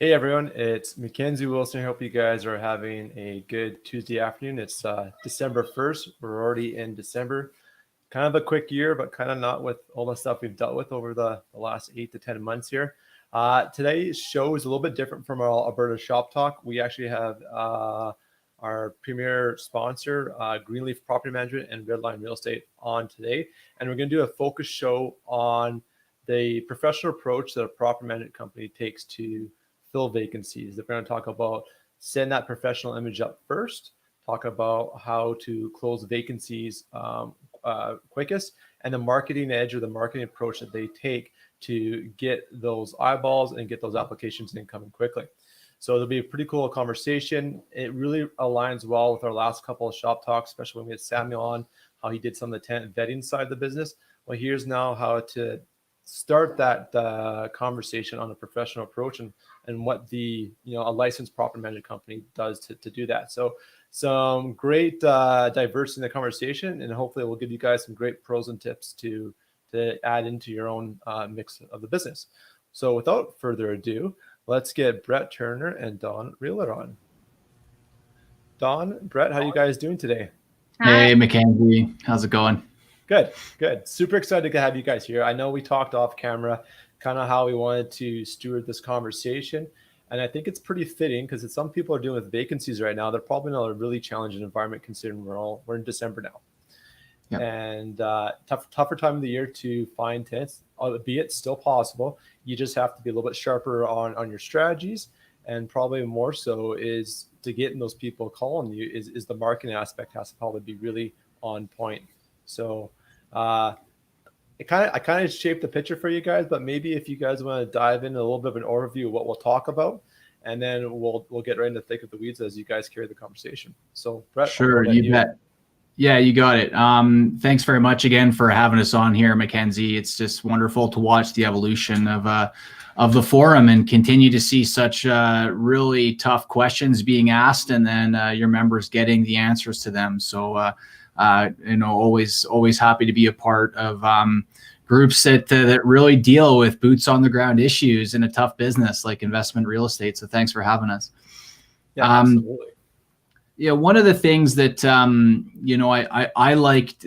Hey everyone, it's Mackenzie Wilson. I hope you guys are having a good Tuesday afternoon. It's December 1st. We're already in December. Kind of a quick year, but kind of not with all the stuff we've dealt with over the last 8 to 10 months here. Today's show is a little bit different from our Alberta Shop Talk. We actually have our premier sponsor, Greenleaf Property Management and Redline Real Estate on today. And we're going to do a focus show on the professional approach that a property management company takes to fill vacancies. They're going to talk about setting that professional image up first, talk about how to close vacancies quickest, and the marketing edge or the marketing approach that they take to get those eyeballs and get those applications in coming quickly. So it'll be a pretty cool conversation. It really aligns well with our last couple of shop talks, especially when we had Samuel on, how he did some of the tenant vetting side of the business. Well, here's now how to start that conversation on a professional approach and what a licensed property management company does to do that. So some great diversity in the conversation, and hopefully we'll give you guys some great pros and tips to add into your own mix of the business. So without further ado, let's get Brett Turner and Dawn Reeler on. Dawn, Brett, how are you guys doing today? Hey, Mackenzie. How's it going? Good. Super excited to have you guys here. I know we talked off camera kind of how we wanted to steward this conversation. And I think it's pretty fitting because some people are dealing with vacancies right now. They're probably in a really challenging environment considering we're in December now. Yep. And tougher time of the year to find tenants, albeit still possible. You just have to be a little bit sharper on your strategies, and probably more so is to getting those people calling you is the marketing aspect has to probably be really on point. So I kind of shaped the picture for you guys, but maybe if you guys want to dive in a little bit of an overview of what we'll talk about, and then we'll get right into the thick of the weeds as you guys carry the conversation. So Brett, sure, you bet. Yeah, you got it. Thanks very much again for having us on here, Mackenzie. It's just wonderful to watch the evolution of the forum and continue to see such really tough questions being asked, and then your members getting the answers to them. So always happy to be a part of groups that really deal with boots on the ground issues in a tough business like investment real estate. So thanks for having us. Yeah, absolutely. Yeah, one of the things that I liked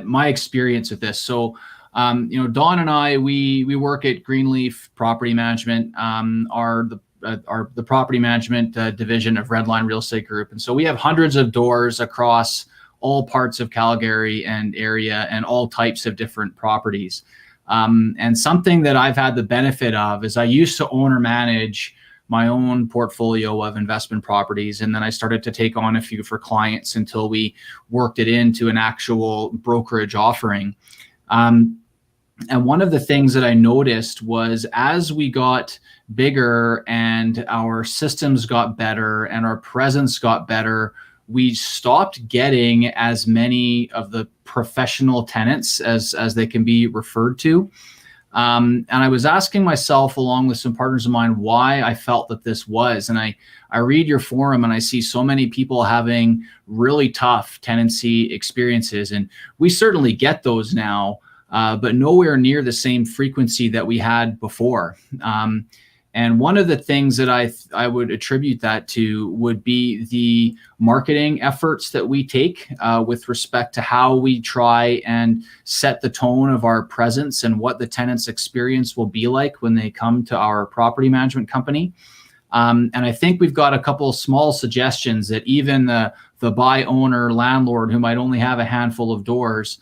my experience with this. So Dawn and I we work at Greenleaf Property Management, are the property management division of Redline Real Estate Group, and so we have hundreds of doors across all parts of Calgary and area and all types of different properties. And something that I've had the benefit of is I used to own or manage my own portfolio of investment properties. And then I started to take on a few for clients until we worked it into an actual brokerage offering. And one of the things that I noticed was as we got bigger and our systems got better and our presence got better, we stopped getting as many of the professional tenants as they can be referred to. And I was asking myself, along with some partners of mine, why I felt that this was. And I read your forum and I see so many people having really tough tenancy experiences. And we certainly get those now, but nowhere near the same frequency that we had before. And one of the things that I would attribute that to would be the marketing efforts that we take with respect to how we try and set the tone of our presence and what the tenant's experience will be like when they come to our property management company. And I think we've got a couple of small suggestions that even the buy owner landlord who might only have a handful of doors,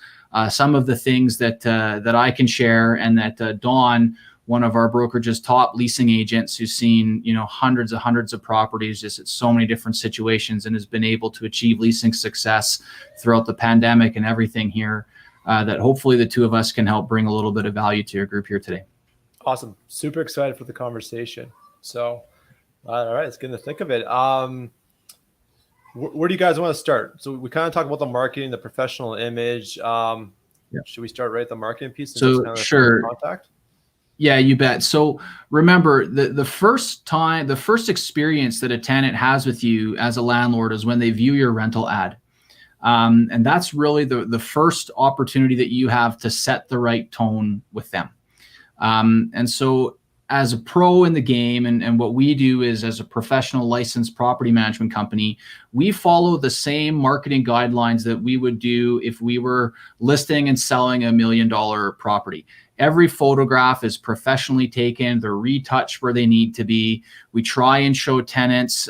some of the things that I can share, and that Dawn, one of our brokerage's top leasing agents who's seen, hundreds of properties just at so many different situations and has been able to achieve leasing success throughout the pandemic and everything here, that hopefully the two of us can help bring a little bit of value to your group here today. Awesome. Super excited for the conversation. So, all right, let's get in the thick of it. Where do you guys want to start? So we kind of talked about the marketing, the professional image. Should we start right at the marketing piece? And so kind of sure. Contact? Yeah, you bet. So remember, the first experience that a tenant has with you as a landlord is when they view your rental ad. And that's really the first opportunity that you have to set the right tone with them. And so as a pro in the game, and what we do is, as a professional licensed property management company, we follow the same marketing guidelines that we would do if we were listing and selling $1 million property. Every photograph is professionally taken. They're retouched where they need to be. We try and show tenants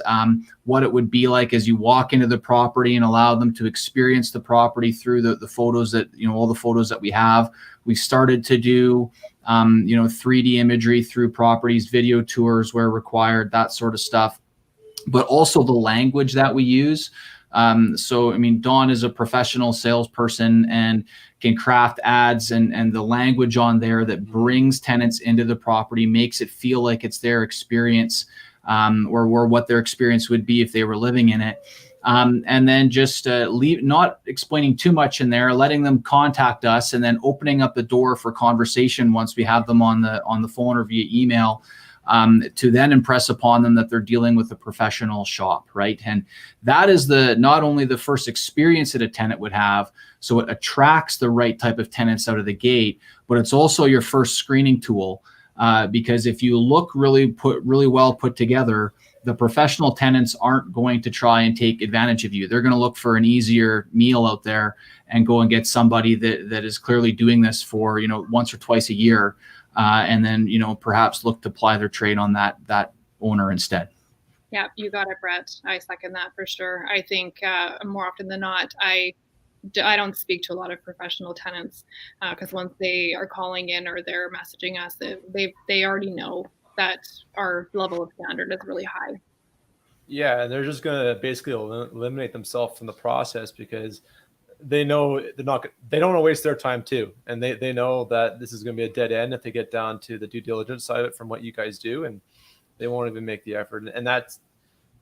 what it would be like as you walk into the property, and allow them to experience the property through the photos that, all the photos that we have. We started to do 3D imagery through properties, video tours where required, that sort of stuff, but also the language that we use. So, I mean, Dawn is a professional salesperson and can craft ads and the language on there that brings tenants into the property, makes it feel like it's their experience, or what their experience would be if they were living in it. And then just not explaining too much in there, letting them contact us, and then opening up the door for conversation once we have them on the phone or via email, to then impress upon them that they're dealing with a professional shop, right? And that is not only the first experience that a tenant would have, so it attracts the right type of tenants out of the gate, but it's also your first screening tool, because if you look really well put together, the professional tenants aren't going to try and take advantage of you. They're going to look for an easier meal out there and go and get somebody that is clearly doing this for, once or twice a year, and then, perhaps look to ply their trade on that owner instead. Yeah, you got it, Brett. I second that for sure. I think more often than not, I don't speak to a lot of professional tenants, because once they are calling in or they're messaging us, they already know that our level of standard is really high. Yeah, and they're just going to basically eliminate themselves from the process, because they know they don't want to waste their time too. And they know that this is going to be a dead end if they get down to the due diligence side of it from what you guys do, and they won't even make the effort. And that's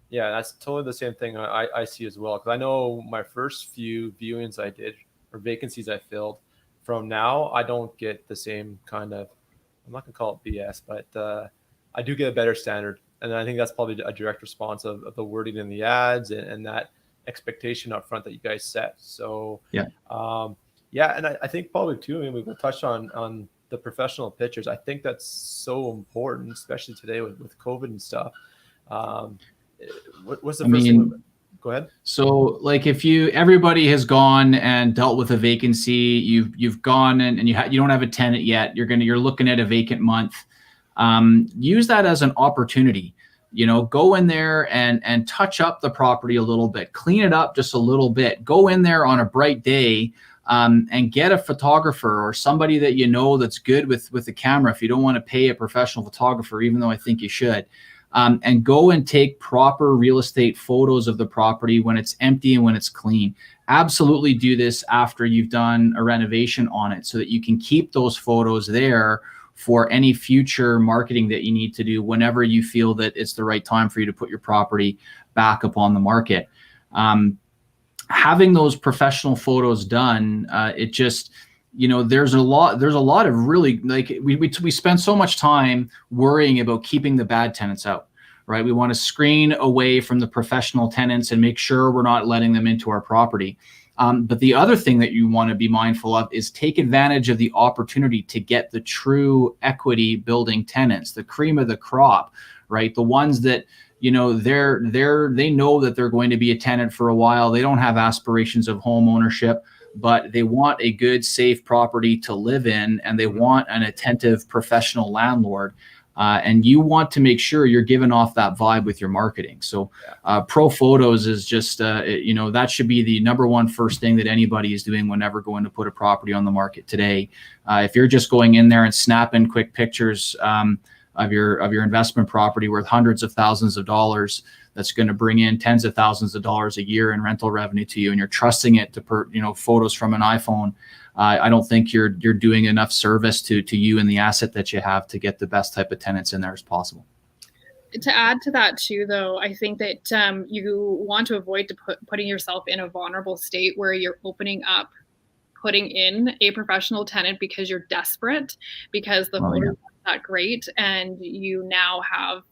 totally the same thing I see as well. Because I know my first few viewings I did, or vacancies I filled, from now, I don't get the same kind of, I'm not going to call it BS, but I do get a better standard. And I think that's probably a direct response of the wording in the ads and that expectation up front that you guys set. So, and I think probably too, I mean, we touched on the professional pictures. I think that's so important, especially today with COVID and stuff. What's the first thing? Go ahead. So, like, if everybody has gone and dealt with a vacancy, you've gone and you don't have a tenant yet, you're looking at a vacant month. Use that as an opportunity. Go in there and touch up the property a little bit, clean it up just a little bit. Go in there on a bright day, and get a photographer or somebody that that's good with the camera. If you don't want to pay a professional photographer, even though I think you should. And go and take proper real estate photos of the property when it's empty and when it's clean. Absolutely do this after you've done a renovation on it, so that you can keep those photos there for any future marketing that you need to do whenever you feel that it's the right time for you to put your property back up on the market. Having those professional photos done, it just, there's a lot of really, like, we spend so much time worrying about keeping the bad tenants out, right? We want to screen away from the professional tenants and make sure we're not letting them into our property. But the other thing that you want to be mindful of is take advantage of the opportunity to get the true equity building tenants, the cream of the crop, right? The ones that, they know that they're going to be a tenant for a while. They don't have aspirations of home ownership, but they want a good, safe property to live in, and they want an attentive professional landlord. And you want to make sure you're giving off that vibe with your marketing. So pro photos is just, that should be the number one first thing that anybody is doing whenever going to put a property on the market today. If you're just going in there and snapping quick pictures of your investment property worth hundreds of thousands of dollars, that's going to bring in tens of thousands of dollars a year in rental revenue to you, and you're trusting it to photos from an iPhone, I don't think you're doing enough service to you and the asset that you have to get the best type of tenants in there as possible. To add to that too, though, I think that you want to avoid putting yourself in a vulnerable state where you're putting in a professional tenant because you're desperate, because the photos aren't that great, and you now have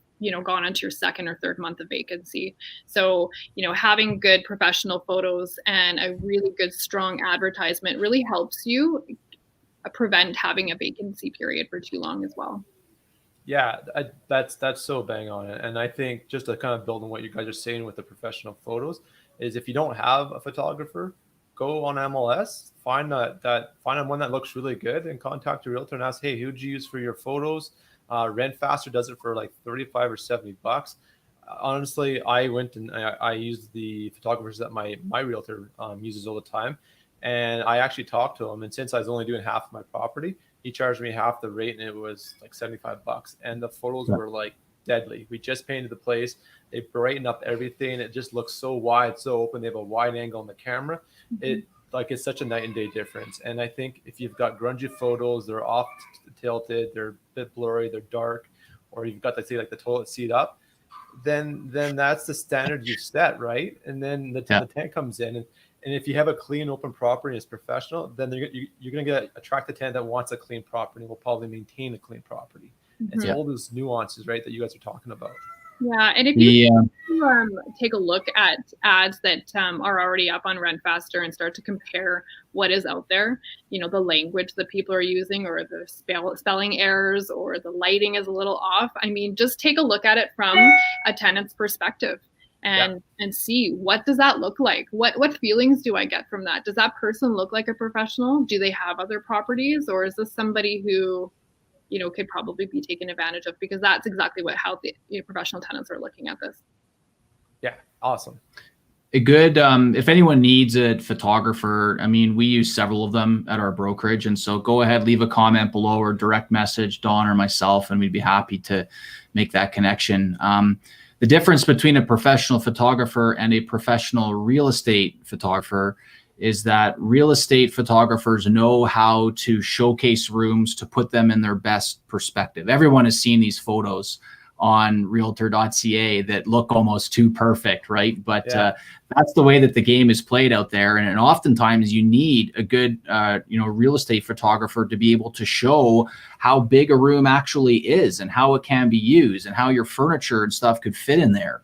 gone into your second or third month of vacancy. So, having good professional photos and a really good, strong advertisement really helps you prevent having a vacancy period for too long as well. Yeah, that's so bang on it. And I think just to kind of build on what you guys are saying with the professional photos is if you don't have a photographer, go on MLS, find find one that looks really good, and contact a realtor and ask, hey, who'd you use for your photos? Rent Faster does it for like 35 or 70 bucks. Honestly, I went and I used the photographers that my realtor uses all the time, and I actually talked to him. And since I was only doing half of my property, he charged me half the rate, and it was like 75 bucks. And the photos were like deadly. We just painted the place. They brighten up everything. It just looks so wide, so open. They have a wide angle on the camera. It's such a night and day difference. And I think if you've got grungy photos, they're off tilted, they're a bit blurry, they're dark, or you've got the toilet seat up, then that's the standard you've set, right? And then the tenant comes in, and if you have a clean, open property and it's professional, then you're going to attract the tenant that wants a clean property and will probably maintain a clean property. And so all those nuances, right, that you guys are talking about. Yeah, and if you take a look at ads that are already up on Rent Faster and start to compare what is out there, the language that people are using, or the spelling errors, or the lighting is a little off. I mean, just take a look at it from a tenant's perspective and see, what does that look like? What feelings do I get from that? Does that person look like a professional? Do they have other properties, or is this somebody who could probably be taken advantage of? Because that's exactly how the professional tenants are looking at this. Yeah, awesome. A good, if anyone needs a photographer, I mean, we use several of them at our brokerage. And so go ahead, leave a comment below or direct message Dawn or myself, and we'd be happy to make that connection. The difference between a professional photographer and a professional real estate photographer is that real estate photographers know how to showcase rooms to put them in their best perspective. Everyone has seen these photos on realtor.ca that look almost too perfect, right? But that's the way that the game is played out there. And oftentimes you need a good, real estate photographer to be able to show how big a room actually is and how it can be used and how your furniture and stuff could fit in there.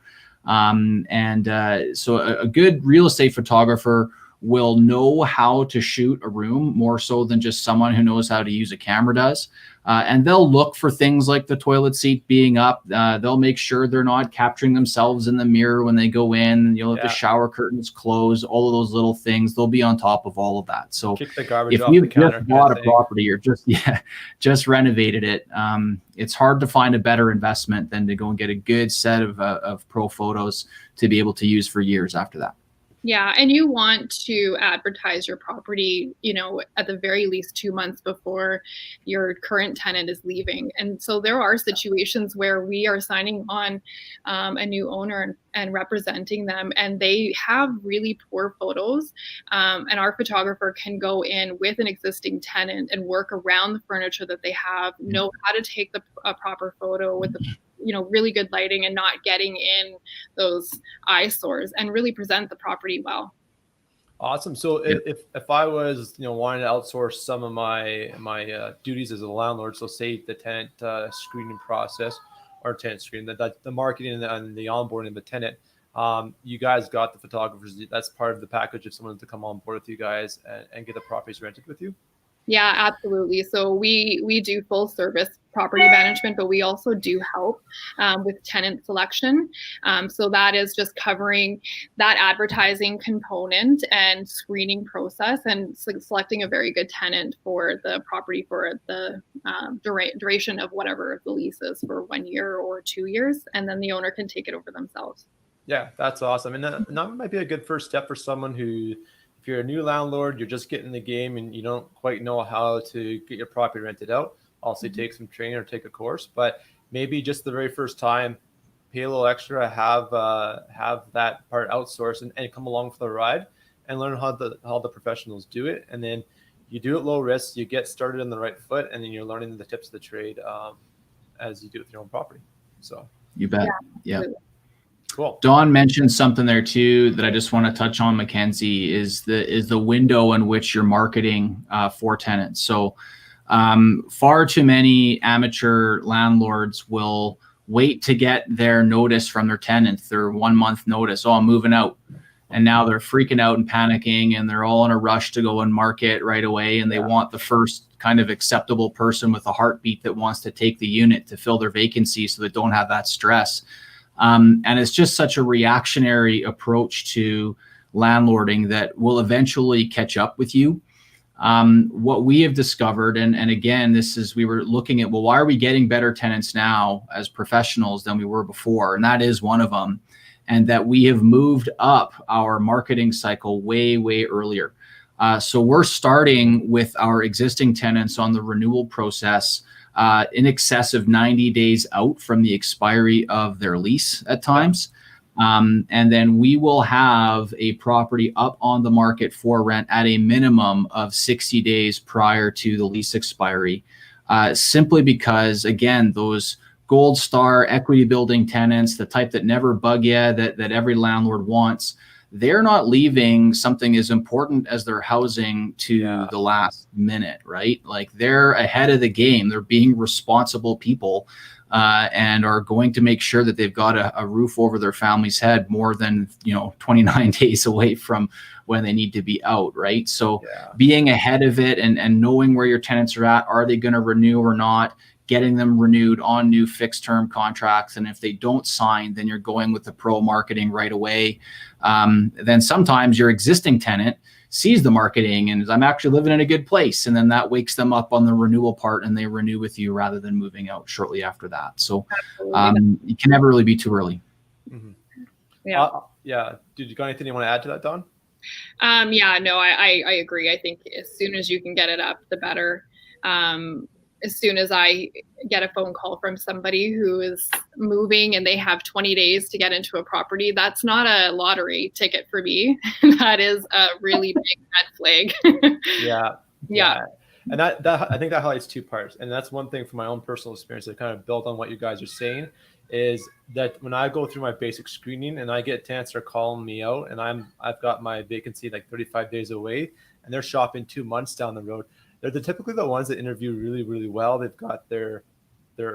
So a good real estate photographer will know how to shoot a room more so than just someone who knows how to use a camera does. And they'll look for things like the toilet seat being up. They'll make sure they're not capturing themselves in the mirror when they go in. If the shower curtains close, all of those little things, they'll be on top of all of that. So kick the garbage if off you've the counter, just bought a property or just renovated it, it's hard to find a better investment than to go and get a good set of pro photos to be able to use for years after that. Yeah, and you want to advertise your property, at the very least 2 months before your current tenant is leaving. And so there are situations where we are signing on a new owner and representing them, and they have really poor photos. And our photographer can go in with an existing tenant and work around the furniture that they have, know how to take a proper photo with the really good lighting and not getting in those eyesores, and really present the property well. Awesome. So if I was, wanting to outsource some of my duties as a landlord, so say the tenant screening process or tenant screening, the marketing and the onboarding of the tenant, you guys got the photographers. That's part of the package if someone to come on board with you guys and get the properties rented with you. Yeah, absolutely. So we do full service property management, but we also do help with tenant selection. So that is just covering that advertising component and screening process, and selecting a very good tenant for the property for the duration of whatever the lease is, for 1 year or 2 years, and then the owner can take it over themselves. Yeah, that's awesome. And that might be a good first step for someone who, if you're a new landlord, you're just getting in the game and you don't quite know how to get your property rented out. Also take some training or take a course, but maybe just the very first time, pay a little extra, have that part outsourced and come along for the ride and learn how the professionals do it. And then you do it low risk, you get started on the right foot, and then you're learning the tips of the trade as you do with your own property. So you bet. Yeah. Cool. Dawn mentioned something there too that I just want to touch on, Mackenzie, is the window in which you're marketing for tenants. So far too many amateur landlords will wait to get their notice from their tenants, their 1 month notice. Oh, I'm moving out. And now they're freaking out and panicking, and they're all in a rush to go and market right away. And they want the first kind of acceptable person with a heartbeat that wants to take the unit to fill their vacancy so they don't have that stress. And it's just such a reactionary approach to landlording that will eventually catch up with you. What we have discovered, and again, we were looking at, well, why are we getting better tenants now as professionals than we were before? And that is one of them. And that we have moved up our marketing cycle way, way earlier. So we're starting with our existing tenants on the renewal process in excess of 90 days out from the expiry of their lease at times. And then we will have a property up on the market for rent at a minimum of 60 days prior to the lease expiry, simply because, again, those gold star equity building tenants, the type that never bug you, that every landlord wants, they're not leaving something as important as their housing to the last minute, right? Like, they're ahead of the game. They're being responsible people and are going to make sure that they've got a roof over their family's head more than 29 days away from when they need to be out, right? So being ahead of it and knowing where your tenants are they going to renew or not, getting them renewed on new fixed term contracts. And if they don't sign, then you're going with the pro marketing right away. Then sometimes your existing tenant sees the marketing and is, I'm actually living in a good place. And then that wakes them up on the renewal part and they renew with you rather than moving out shortly after that. So you can never really be too early. Mm-hmm. Yeah. Did you got anything you want to add to that, Dawn? I agree. I think as soon as you can get it up, the better. As soon as I get a phone call from somebody who is moving and they have 20 days to get into a property, that's not a lottery ticket for me. That is a really big red flag. Yeah. And that I think that highlights two parts. And that's one thing from my own personal experience that kind of built on what you guys are saying, is that when I go through my basic screening and I get tenants that are calling me out and I've got my vacancy like 35 days away and they're shopping 2 months down the road, they're typically the ones that interview really, really well. They've got their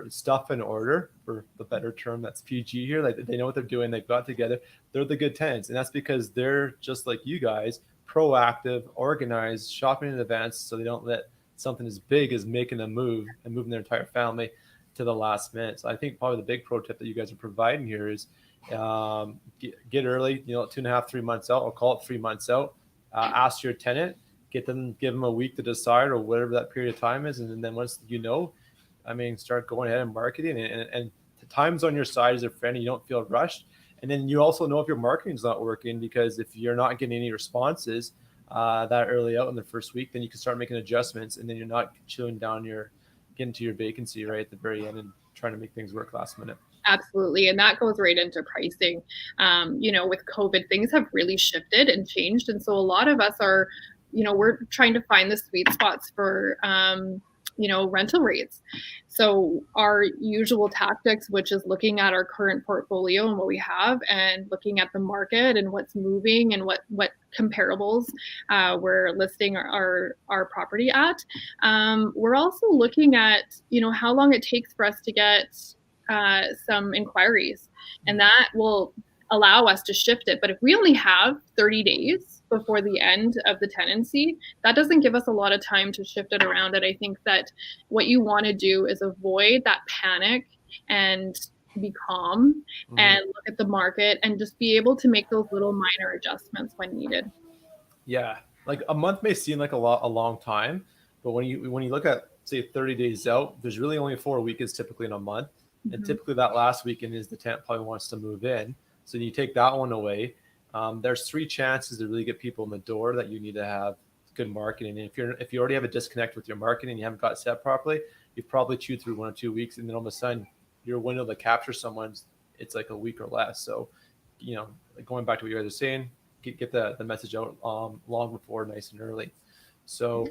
stuff in order, for the better term that's PG here. Like, they know what they're doing. They've got together. They're the good tenants. And that's because they're just like you guys, proactive, organized, shopping in advance, so they don't let something as big as making a move and moving their entire family to the last minute. So I think probably the big pro tip that you guys are providing here is get early, 2.5, 3 months out, or call it 3 months out. Ask your tenant, give them a week to decide, or whatever that period of time is. And then once start going ahead and marketing, and the time's on your side as a friend. You don't feel rushed. And then you also know if your marketing's not working, because if you're not getting any responses that early out in the first week, then you can start making adjustments, and then you're not chewing down getting to your vacancy right at the very end and trying to make things work last minute. Absolutely. And that goes right into pricing. With COVID, things have really shifted and changed. And so a lot of us are, we're trying to find the sweet spots for, rental rates. So our usual tactics, which is looking at our current portfolio and what we have, and looking at the market and what's moving and what comparables we're listing our property at. We're also looking at, how long it takes for us to get some inquiries, and that will allow us to shift it. But if we only have 30 days before the end of the tenancy, that doesn't give us a lot of time to shift it around. And I think that what you want to do is avoid that panic and be calm and look at the market and just be able to make those little minor adjustments when needed. Yeah. Like, a month may seem like a long time, but when you look at, say, 30 days out, there's really only 4 weekends typically in a month. And typically that last weekend is the tenant probably wants to move in. So you take that one away. There's 3 chances to really get people in the door that you need to have good marketing. And if you already have a disconnect with your marketing, you haven't got it set properly, you've probably chewed through 1 or 2 weeks, and then all of a sudden your window to capture someone's, it's like a week or less. So, going back to what you guys are saying, get the message out long before, nice and early. So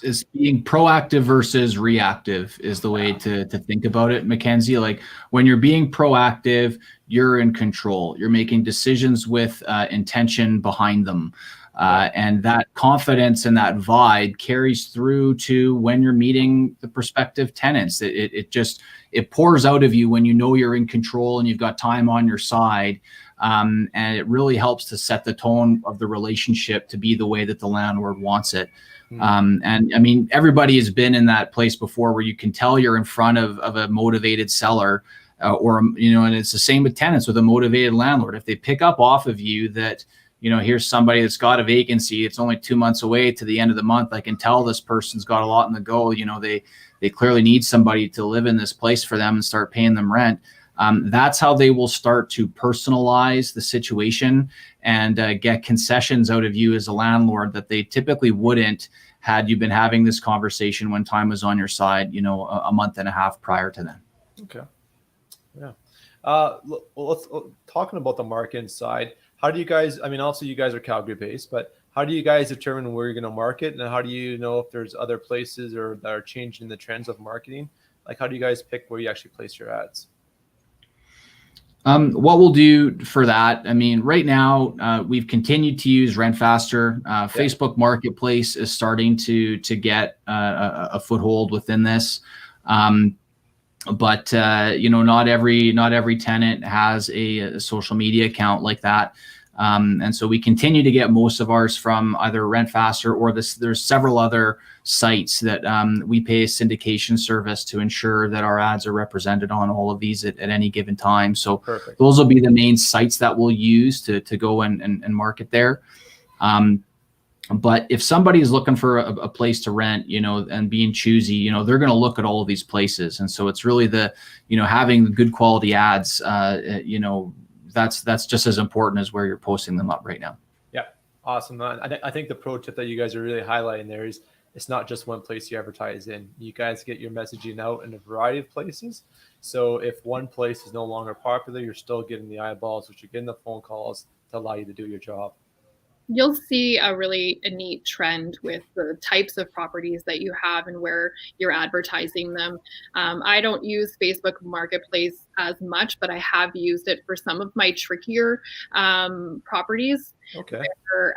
it's being proactive versus reactive is the way to think about it, Mackenzie. Like, when you're being proactive, you're in control. You're making decisions with intention behind them. And that confidence and that vibe carries through to when you're meeting the prospective tenants. It pours out of you when you know you're in control and you've got time on your side. And it really helps to set the tone of the relationship to be the way that the landlord wants it. And I mean, everybody has been in that place before where you can tell you're in front of a motivated seller, and it's the same with tenants with a motivated landlord. If they pick up off of you that, here's somebody that's got a vacancy, it's only 2 months away to the end of the month, I can tell this person's got a lot in the go. They clearly need somebody to live in this place for them and start paying them rent. That's how they will start to personalize the situation and get concessions out of you as a landlord that they typically wouldn't had you been having this conversation when time was on your side, a month and a half prior to then. Okay. Yeah. Let's talking about the market side. How do you guys, also you guys are Calgary based, but how do you guys determine where you're going to market? And how do you know if there's other places or that are changing the trends of marketing? Like, how do you guys pick where you actually place your ads? What we'll do for that, right now, we've continued to use RentFaster. Facebook Marketplace is starting to get a foothold within this. But not every tenant has a social media account like that. And so we continue to get most of ours from either RentFaster or there's several other sites that we pay a syndication service to ensure that our ads are represented on all of these at any given time. So Perfect. Those will be the main sites that we'll use to go and market there. But if somebody is looking for a place to rent, and being choosy, they're going to look at all of these places. And so it's really having good quality ads, that's just as important as where you're posting them up right now. Yeah. Awesome. I think the pro tip that you guys are really highlighting there is it's not just one place you advertise in. You guys get your messaging out in a variety of places. So if one place is no longer popular, you're still getting the eyeballs, which you're getting the phone calls to allow you to do your job. You'll see a neat trend with the types of properties that you have and where you're advertising them. I don't use Facebook Marketplace as much, but I have used it for some of my trickier properties. Okay. Where,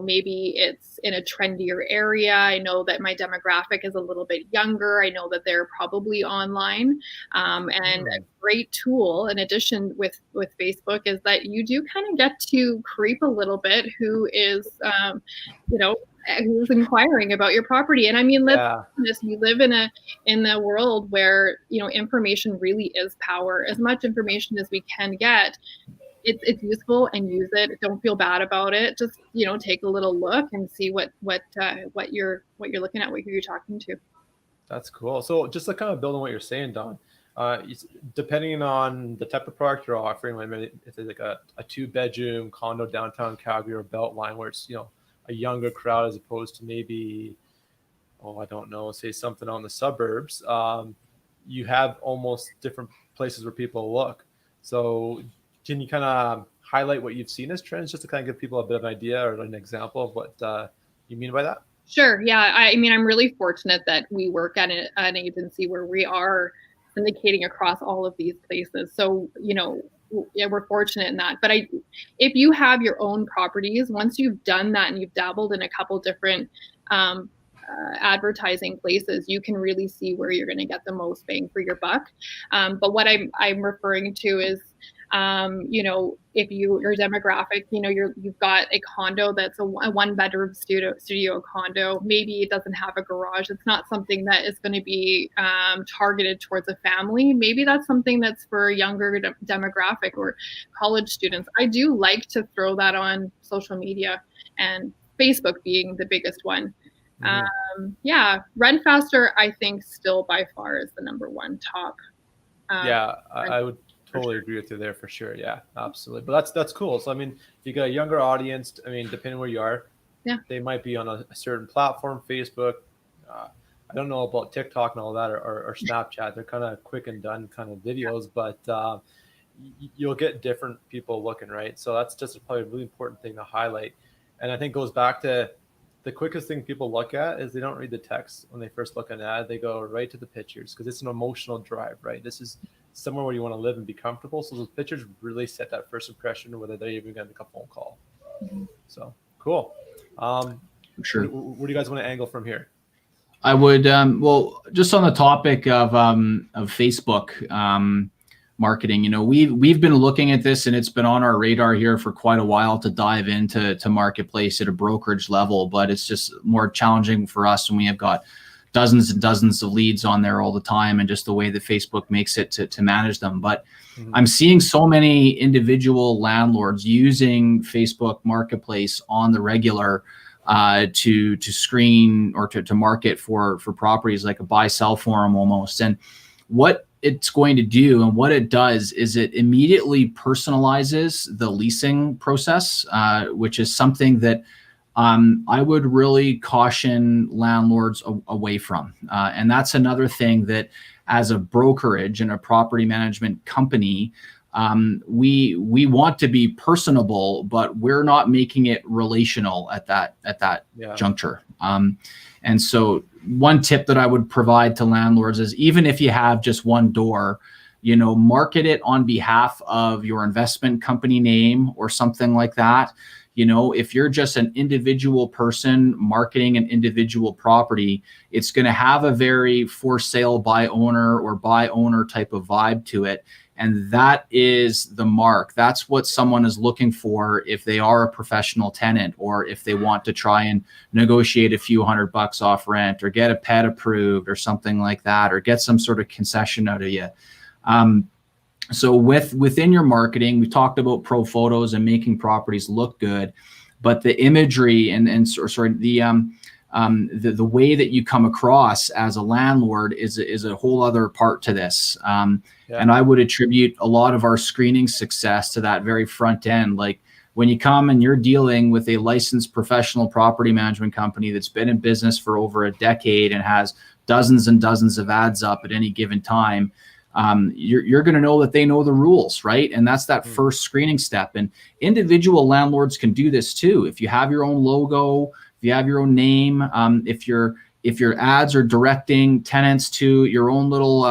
maybe it's in a trendier area. I know that my demographic is a little bit younger. I know that they're probably online. And a great tool in addition with Facebook is that you do kind of get to creep a little bit who is, who's inquiring about your property. And let's be honest, we live in a world where, information really is power. As much information as we can get, it's useful, and use it. Don't feel bad about it. Just, take a little look and see what you're looking at, what you're talking to. That's cool. So just to kind of build on what you're saying, Don, depending on the type of product you're offering, maybe if it's like a 2-bedroom condo downtown Calgary or Beltline where it's, a younger crowd as opposed to maybe, say something on the suburbs, you have almost different places where people look. So can you kind of highlight what you've seen as trends just to kind of give people a bit of an idea or an example of what you mean by that? Sure. Yeah. I'm really fortunate that we work at an agency where we are syndicating across all of these places. So, we're fortunate in that. But if you have your own properties, once you've done that and you've dabbled in a couple different advertising places, you can really see where you're going to get the most bang for your buck. But what I'm referring to is, if your demographic, you've got a condo that's a 1-bedroom studio condo, maybe it doesn't have a garage. It's not something that is going to be targeted towards a family. Maybe that's something that's for a younger demographic or college students. I do like to throw that on social media, and Facebook being the biggest one. RentFaster, I think, still by far is the number one top. I would totally agree with you there for sure. Yeah, absolutely. But that's cool. So, if you got a younger audience, depending where you are, they might be on a certain platform, Facebook. I don't know about TikTok and all that or Snapchat. They're kind of quick and done kind of videos, but you'll get different people looking, right? So that's just probably a really important thing to highlight. And I think goes back to the quickest thing people look at is they don't read the text when they first look at an ad. They go right to the pictures because it's an emotional drive, right? This is somewhere where you want to live and be comfortable. So those pictures really set that first impression, whether they're even going to make a phone call. So cool. Sure. Where do you guys want to angle from here? I would, well, just on the topic of Facebook marketing, you know, we've been looking at this, and it's been on our radar here for quite a while to dive into marketplace at a brokerage level, but it's just more challenging for us when we have got dozens and dozens of leads on there all the time, and just the way that Facebook makes it to manage them. But I'm seeing so many individual landlords using Facebook Marketplace on the regular to screen or to market for properties, like a buy-sell forum almost. And what it's going to do and what it does is it immediately personalizes the leasing process, which is something that I would really caution landlords away from. And that's another thing that, as a brokerage and a property management company, we want to be personable, but we're not making it relational at that juncture. And so one tip that I would provide to landlords is, even if you have just one door, you know, market it on behalf of your investment company name or something like that. You know, if you're just an individual person marketing an individual property, it's going to have a very for sale by owner or by owner type of vibe to it. And that is the mark. That's what someone is looking for if they are a professional tenant, or if they want to try and negotiate a few $100 off rent, or get a pet approved or something like that, or get some sort of concession out of you. So within your marketing, we talked about pro photos and making properties look good, but the imagery and the way that you come across as a landlord is a whole other part to this. And I would attribute a lot of our screening success to that very front end. Like, when you come and you're dealing with a licensed professional property management company that's been in business for over a decade and has dozens and dozens of ads up at any given time, you're going to know that they know the rules, right? And that's that first screening step. And individual landlords can do this too. If you have your own logo, if you have your own name, if your ads are directing tenants to your own little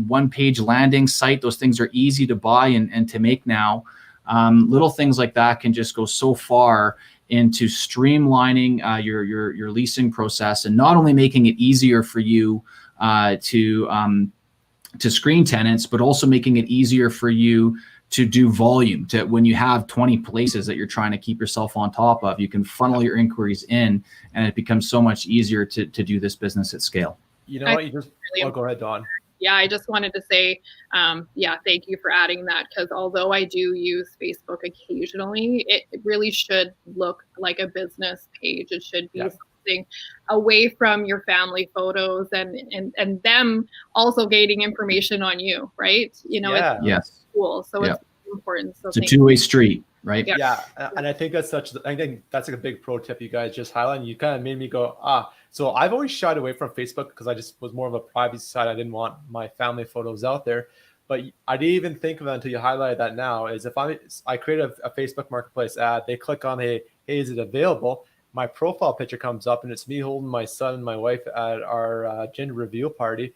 one-page landing site, those things are easy to buy and to make now. Little things like that can just go so far into streamlining your leasing process, and not only making it easier for you to screen tenants, but also making it easier for you to do volume. To when you have 20 places that you're trying to keep yourself on top of, you can funnel your inquiries in, and it becomes so much easier to do this business at scale. You know what? Go ahead, Dawn. Yeah, I just wanted to say, thank you for adding that, because although I do use Facebook occasionally, it really should look like a business page. It should be something away from your family photos and them also gaining information on you, right? You know, it's cool. So it's important. So it's a two-way street, right? Yeah. And I think that's like a big pro tip you guys just highlighted. You kind of made me go, so I've always shied away from Facebook because I just was more of a privacy side. I didn't want my family photos out there. But I didn't even think of it until you highlighted that now, is if I create a Facebook Marketplace ad, they click on, hey, is it available? My profile picture comes up and it's me holding my son and my wife at our gender reveal party.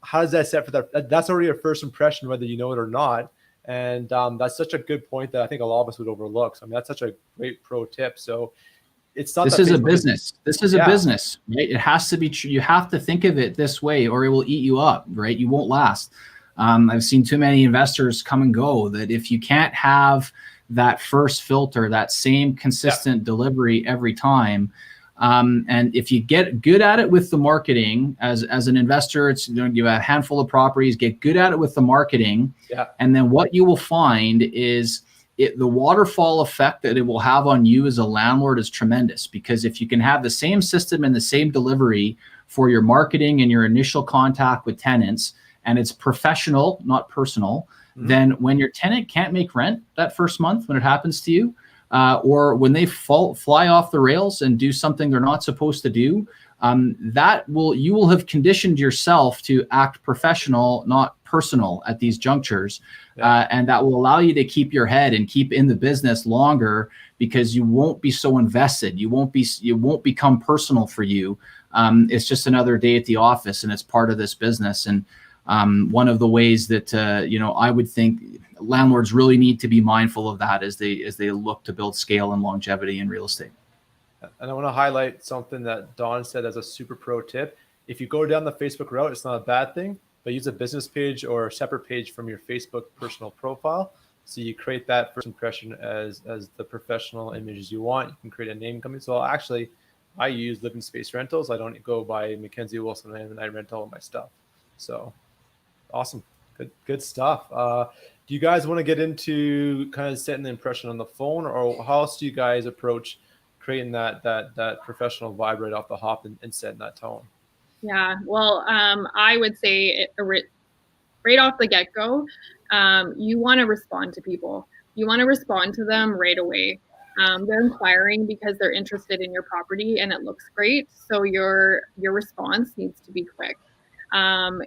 How does that set for that? That's already a first impression, whether you know it or not. And that's such a good point that I think a lot of us would overlook. So I mean, that's such a great pro tip. So it's not. This is a business. This is a business, right? It has to be true. You have to think of it this way, or it will eat you up, right? You won't last. I've seen too many investors come and go that if you can't have that first filter, that same consistent delivery every time, and if you get good at it with the marketing as an investor, it's, you know, you have a handful of properties, get good at it with the marketing, and then what you will find is the waterfall effect that it will have on you as a landlord is tremendous. Because if you can have the same system and the same delivery for your marketing and your initial contact with tenants, and it's professional, not personal, then when your tenant can't make rent that first month, when it happens to you, or when they fly off the rails and do something they're not supposed to do, you will have conditioned yourself to act professional, not personal at these junctures. And that will allow you to keep your head and keep in the business longer, because you won't be so invested. You won't become personal for you. It's just another day at the office, and it's part of this business. And one of the ways that I would think landlords really need to be mindful of that as they look to build scale and longevity in real estate. And I want to highlight something that Don said as a super pro tip. If you go down the Facebook route, it's not a bad thing, but use a business page or a separate page from your Facebook personal profile. So you create that first impression as the professional images you want. You can create a name company. So actually, I use Living Space Rentals. I don't go by Mackenzie Wilson, and I rent all of my stuff. So awesome. Good stuff. Do you guys want to get into kind of setting the impression on the phone, or how else do you guys approach creating that professional vibe right off the hop and setting that tone? Yeah, well, I would say right off the get-go, you want to respond to people. You want to respond to them right away. They're inquiring because they're interested in your property and it looks great. So your response needs to be quick. An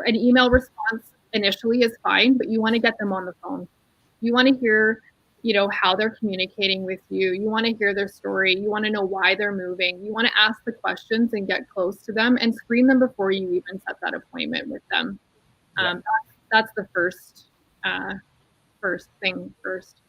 email response initially is fine, but you want to get them on the phone. You want to hear, how they're communicating with you. You want to hear their story. You want to know why they're moving. You want to ask the questions and get close to them and screen them before you even set that appointment with them. Yeah. That's the first thing first.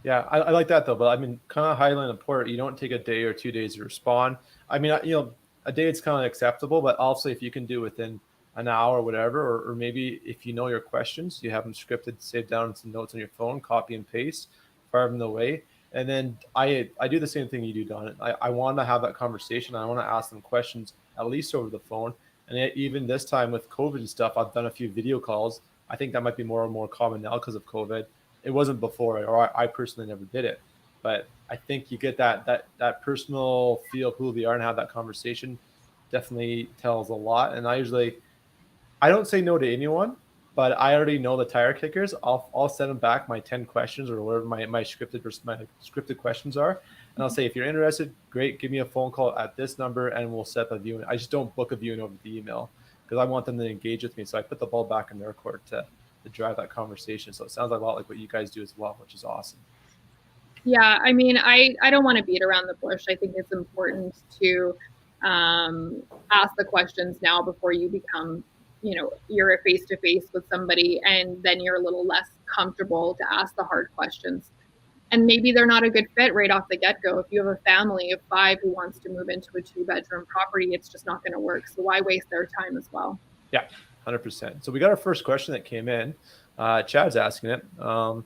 Yeah, I like that though. But I mean, kind of highlighting the point, you don't take a day or 2 days to respond. I mean, a day it's kind of acceptable, but also if you can do within an hour or whatever, or maybe if you know your questions, you have them scripted, saved down some notes on your phone, copy and paste, fire them away. And then I do the same thing you do, Don. I want to have that conversation. I want to ask them questions at least over the phone. And even this time with COVID and stuff, I've done a few video calls. I think that might be more and more common now because of COVID. It wasn't before, or I personally never did it. But I think you get that personal feel of who they are and have that conversation. Definitely tells a lot. And I don't say no to anyone, but I already know the tire kickers. I'll send them back my 10 questions or whatever my scripted questions are. And I'll say, if you're interested, great, give me a phone call at this number and we'll set a viewing. I just don't book a viewing over the email because I want them to engage with me. So I put the ball back in their court to drive that conversation. So it sounds a lot like what you guys do as well, which is awesome. Yeah, I mean, I don't want to beat around the bush. I think it's important to ask the questions now before you become, you're a face-to-face with somebody and then you're a little less comfortable to ask the hard questions. And maybe they're not a good fit right off the get-go. If you have a family of 5 who wants to move into a 2-bedroom property, it's just not going to work. So why waste their time as well? Yeah, 100%. So we got our first question that came in. Chad's asking it. So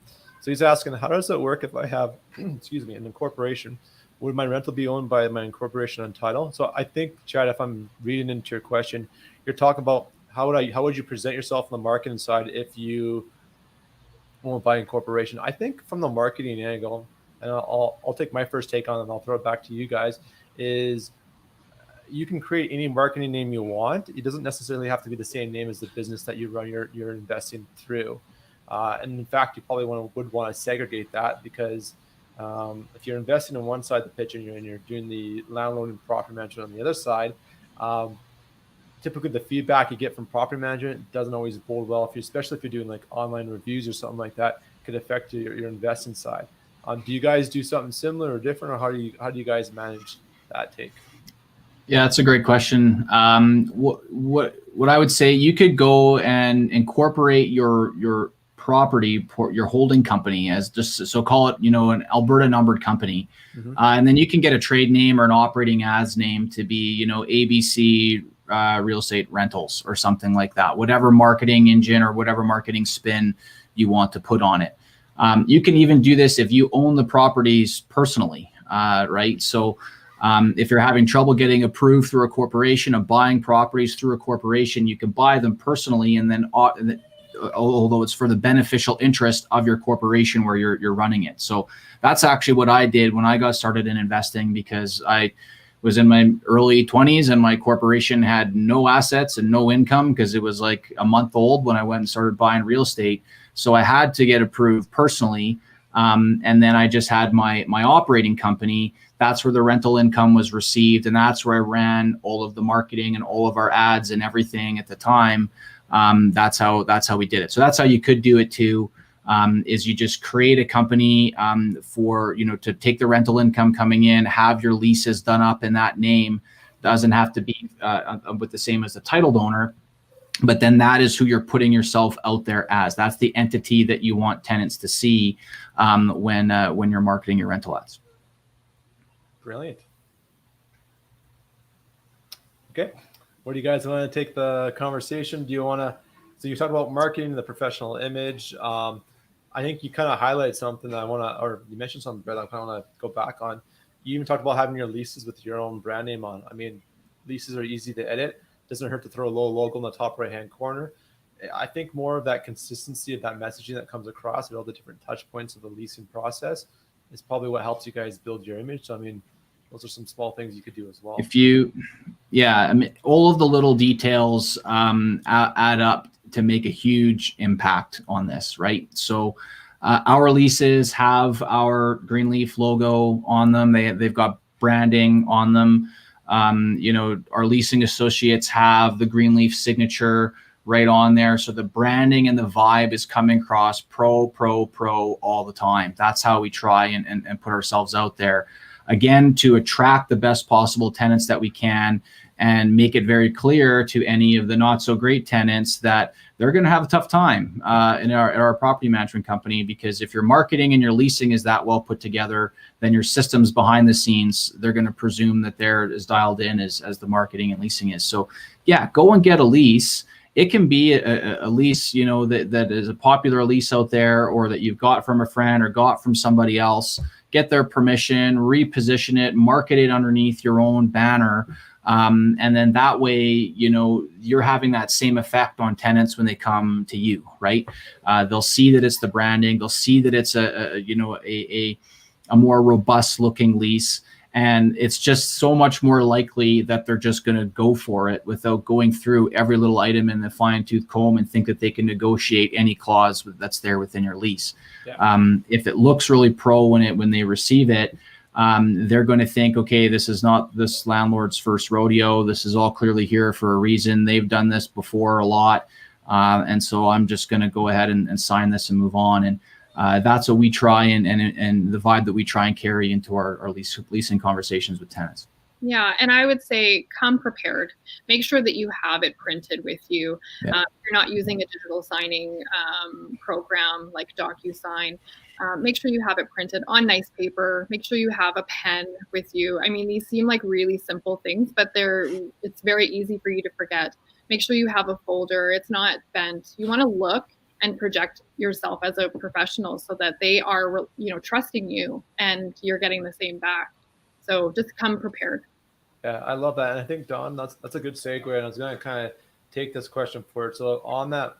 he's asking, how does it work if I have, an incorporation? Would my rental be owned by my incorporation Untitled? So I think, Chad, if I'm reading into your question, you're talking about how would you present yourself on the marketing side if you own by incorporation? I think from the marketing angle, and I'll take my first take on it and I'll throw it back to you guys, is you can create any marketing name you want. It doesn't necessarily have to be the same name as the business that you run you're investing through. And in fact, you probably would want to segregate that because if you're investing on one side of the pitch and you're doing the landlord and property management on the other side, typically the feedback you get from property management doesn't always bode well, especially if you're doing like online reviews or something like that, could affect your investing side. Do you guys do something similar or different, or how do you guys manage that take? Yeah, that's a great question. What I would say, you could go and incorporate your property, your holding company as so call it, an Alberta numbered company. Mm-hmm. And then you can get a trade name or an operating as name to be, ABC Real Estate Rentals or something like that, whatever marketing engine or whatever marketing spin you want to put on it. You can even do this if you own the properties personally, right? So if you're having trouble getting approved through a corporation of buying properties through a corporation, you can buy them personally, and then although it's for the beneficial interest of your corporation where you're running it. So that's actually what I did when I got started in investing, because I was in my early 20s and my corporation had no assets and no income because it was like a month old when I went and started buying real estate. So I had to get approved personally. And then I just had my operating company. That's where the rental income was received. And that's where I ran all of the marketing and all of our ads and everything at the time. That's how we did it. So that's how you could do it too, is you just create a company for, to take the rental income coming in, have your leases done up in that name. Doesn't have to be with the same as the titled owner. But then that is who you're putting yourself out there as. That's the entity that you want tenants to see when you're marketing your rental ads. Brilliant. Okay, where do you guys want to take the conversation? Do you want to? So you talked about marketing, the professional image. I think you kind of highlight something that I want to, or you mentioned something, Brett, I kind of want to go back on. You even talked about having your leases with your own brand name on. I mean, leases are easy to edit. Doesn't hurt to throw a little logo in the top right-hand corner. I think more of that consistency of that messaging that comes across at all the different touch points of the leasing process is probably what helps you guys build your image. So, I mean, those are some small things you could do as well. I mean, all of the little details add up to make a huge impact on this, right? So our leases have our Greenleaf logo on them. They've got branding on them. Our leasing associates have the Greenleaf signature right on there. So the branding and the vibe is coming across pro all the time. That's how we try and put ourselves out there. Again, to attract the best possible tenants that we can and make it very clear to any of the not so great tenants that they're going to have a tough time in our property management company, because if your marketing and your leasing is that well put together, then your systems behind the scenes, they're going to presume that they're as dialed in as the marketing and leasing is. So yeah, go and get a lease. It can be a lease, that is a popular lease out there, or that you've got from a friend or got from somebody else. Get their permission, reposition it, market it underneath your own banner. And then that way, you're having that same effect on tenants when they come to you, right? They'll see that it's the branding. They'll see that it's a more robust looking lease. And it's just so much more likely that they're just going to go for it without going through every little item in the fine-tooth comb and think that they can negotiate any clause that's there within your lease. Yeah. If it looks really pro when they receive it, they're going to think, okay, this is not this landlord's first rodeo. This is all clearly here for a reason. They've done this before a lot. And so I'm just going to go ahead and sign this and move on. And that's what we try and the vibe that we try and carry into our leasing conversations with tenants. Yeah, and I would say come prepared. Make sure that you have it printed with you. Yeah. If you're not using a digital signing program like DocuSign, make sure you have it printed on nice paper. Make sure you have a pen with you. I mean, these seem like really simple things, but it's very easy for you to forget. Make sure you have a folder. It's not bent. You want to look and project yourself as a professional so that they are, trusting you and you're getting the same back. So just come prepared. Yeah, I love that. And I think, Dawn, that's a good segue. And I was going to kind of take this question forward. So on that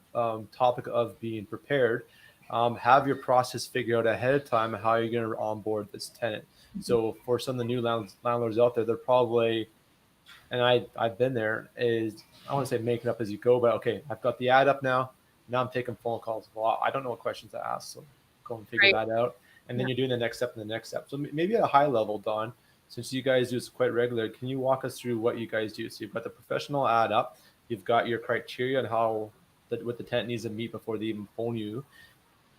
topic of being prepared, have your process figured out ahead of time how you're going to onboard this tenant. Mm-hmm. So for some of the new landlords out there, they're probably, and I've been there, is I want to say make it up as you go, but okay, I've got the ad up now. Now I'm taking phone calls. Well, I don't know what questions to ask, so go and figure that out. And then you're doing the next step and the next step. So maybe at a high level, Dawn, since you guys do this quite regular, can you walk us through what you guys do? So you've got the professional ad up, you've got your criteria and what the tenant needs to meet before they even phone you.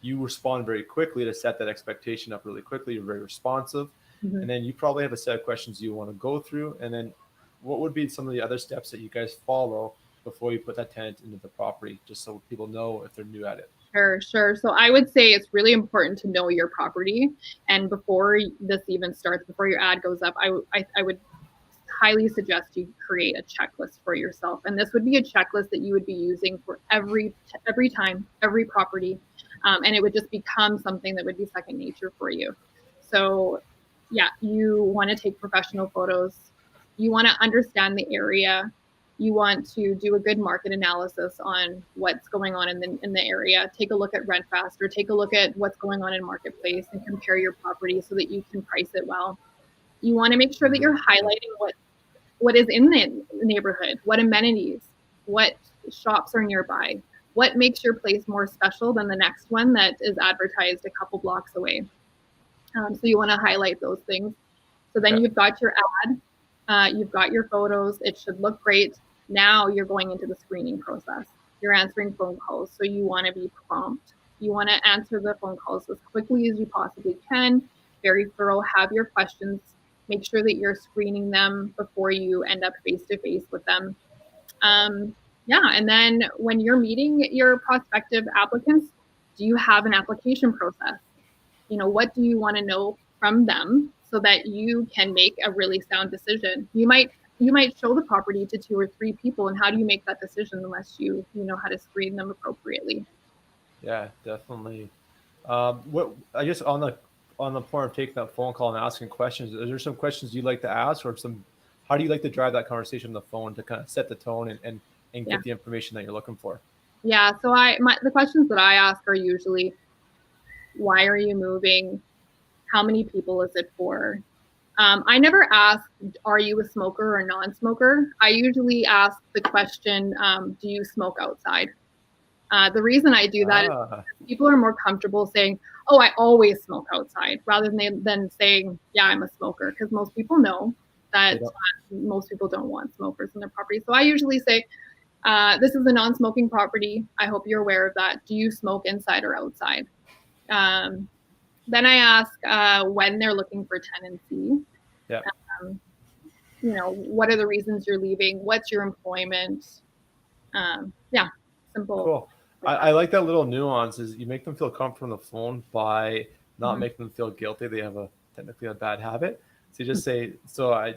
You respond very quickly to set that expectation up really quickly. You're very responsive. Mm-hmm. And then you probably have a set of questions you want to go through. And then what would be some of the other steps that you guys follow before you put that tenant into the property, just so people know if they're new at it? Sure. So I would say it's really important to know your property. And before this even starts, before your ad goes up, I would highly suggest you create a checklist for yourself. And this would be a checklist that you would be using for every time, every property. And it would just become something that would be second nature for you. So yeah, you want to take professional photos. You want to understand the area. You want to do a good market analysis on what's going on in the area. Take a look at RentFast or take a look at what's going on in Marketplace and compare your property so that you can price it well. You want to make sure that you're highlighting what is in the neighborhood, what amenities, what shops are nearby, what makes your place more special than the next one that is advertised a couple blocks away. So you want to highlight those things. So then you've got your ad, you've got your photos. It should look great. Now you're going into the screening process. You're answering phone calls. So you want to be prompt. You want to answer the phone calls as quickly as you possibly can, very thorough, have your questions, make sure that you're screening them before you end up face-to-face with them. Yeah. And then when you're meeting your prospective applicants, do you have an application process? What do you want to know from them so that you can make a really sound decision? You might show the property to 2 or 3 people, and how do you make that decision unless you know how to screen them appropriately? Yeah, definitely. What I guess on the point of taking that phone call and asking questions, is there some questions you'd like to ask, or how do you like to drive that conversation on the phone to kind of set the tone and Yeah. get the information that you're looking for? Yeah. So the questions that I ask are usually, why are you moving? How many people is it for? I never ask, are you a smoker or non-smoker? I usually ask the question, do you smoke outside? The reason I do that is people are more comfortable saying, oh, I always smoke outside, rather than saying, yeah, I'm a smoker, because most people know that most people don't want smokers in their property. So I usually say, this is a non-smoking property. I hope you're aware of that. Do you smoke inside or outside? Then I ask when they're looking for tenancy. Yeah. What are the reasons you're leaving? What's your employment? Simple. Cool. I like that little nuance is you make them feel comfortable on the phone by not making them feel guilty. They have technically a bad habit. So you just say, so I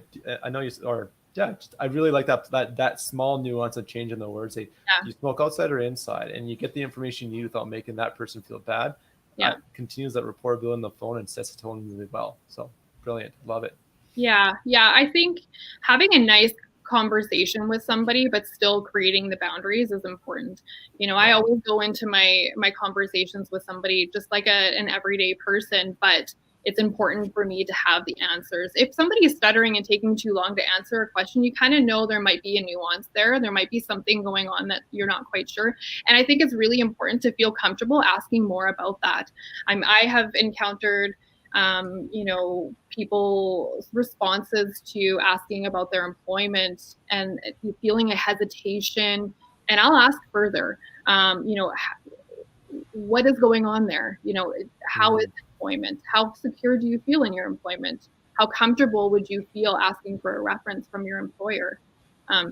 know you, or yeah, I really like that small nuance of changing the words. Say, you smoke outside or inside, and you get the information you need without making that person feel bad. Yeah. Continues that rapport building the phone and sets the tone really well. So brilliant. Love it. Yeah. I think having a nice conversation with somebody but still creating the boundaries is important. I always go into my conversations with somebody just like an everyday person, but it's important for me to have the answers. If somebody is stuttering and taking too long to answer a question, you kind of know there might be a nuance there. There might be something going on that you're not quite sure. And I think it's really important to feel comfortable asking more about that. I have encountered people's responses to asking about their employment and feeling a hesitation. And I'll ask further, what is going on there? How is employment? How secure do you feel in your employment? How comfortable would you feel asking for a reference from your employer?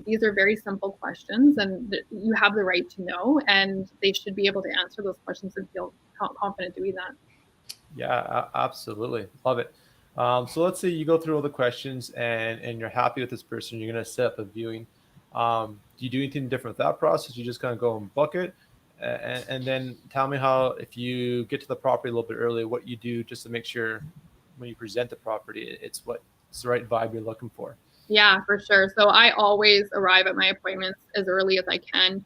These are very simple questions, and you have the right to know, and they should be able to answer those questions and feel confident doing that. Yeah, absolutely. Love it. So let's say you go through all the questions and you're happy with this person, you're going to set up a viewing. Do you do anything different with that process? You just kind of go and book it. And then tell me how, if you get to the property a little bit early, what you do just to make sure when you present the property, it's the right vibe you're looking for. Yeah, for sure. So I always arrive at my appointments as early as I can,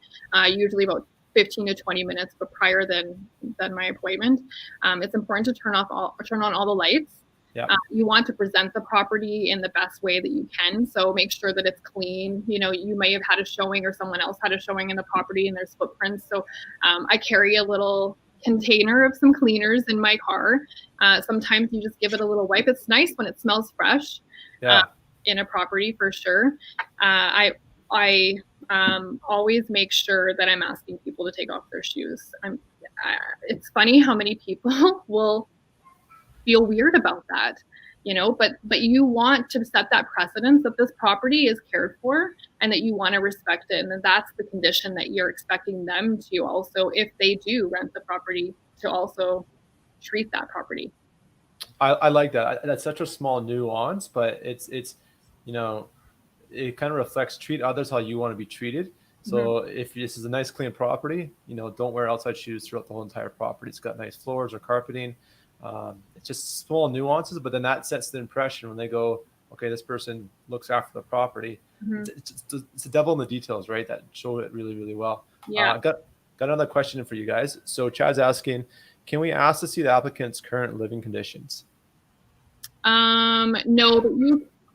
usually about 15 to 20 minutes, but prior than my appointment. It's important to turn on all the lights. Yeah. You want to present the property in the best way that you can. So make sure that it's clean. You may have had a showing or someone else had a showing in the property and there's footprints. So I carry a little container of some cleaners in my car. Sometimes you just give it a little wipe. It's nice when it smells fresh. Yeah. In a property for sure. I always make sure that I'm asking people to take off their shoes. It's funny how many people will feel weird about that, but you want to set that precedence that this property is cared for and that you want to respect it. And then that's the condition that you're expecting them to also, if they do rent the property, to also treat that property. I like that. That's such a small nuance, but it's it kind of reflects treat others how you want to be treated. So if this is a nice clean property, don't wear outside shoes throughout the whole entire property. It's got nice floors or carpeting. It's just small nuances, but then that sets the impression when they go, okay, this person looks after the property. It's the devil in the details, right? That show it really, really well. Yeah. Got another question for you guys. So Chad's asking, can we ask to see the applicant's current living conditions? No,